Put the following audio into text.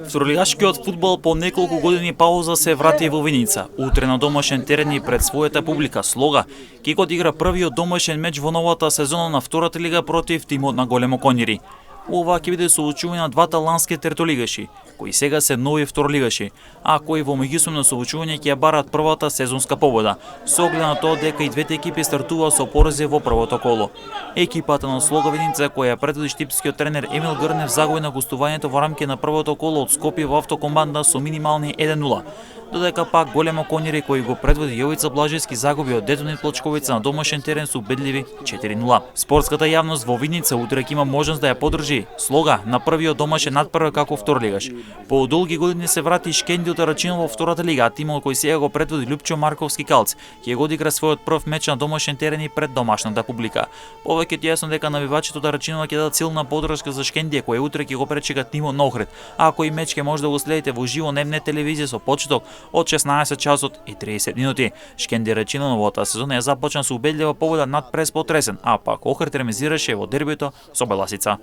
Второлигашкиот фудбал по неколку години пауза се врати во Виница. Утре на домашен терен и пред својата публика Слога ќе го одигра првиот домашен меч во новата сезона на втората лига против тимот на Големо Коњери. Ова ќе биде соочување на двата лански третолигаши, кои сега се нови второлигаши, а кои во меѓусобно соочување ќе ја барат првата сезонска победа, со оглед на тоа дека и двете екипи стартуваат со порази во првото коло. Екипата на Слога Виница, која ја предводи штипскиот тренер Емил Грнев, загуби на гостувањето во рамки на првото коло од Скопје во автокоманда со минимални 1:0. Додека пак Големо Коњери, кои го предводи Јовица Блажевски, загуби од Детонит Плочковица на домашен терен со убедливи 4:0. Спортската јавност во Виница утре ќе има можност да ја подржи Слога на првиот домашен надпревар како второлигаш. По долги години се врати Шкендиот Рачинов во втората лига, а тимот кој сега го предводи Лјупчо Марковски Калц ќе го одигра својот прв меч на домашен терен и пред домашната публика. Повеќе е јасно дека навивачите од Рачинова ќе дадат силна подршка за Шкендија, кој утре ќе го пречека тимот на Охрид, а кој меч ќе може да го следите во живо на МН телевизија со почеток од 16 часот и 30 минути. Шкендија Рачинов новата сезона ја започна со убедлива победа над Прес Потресен, а пак Охрид ремизираше во дербито со Беласица.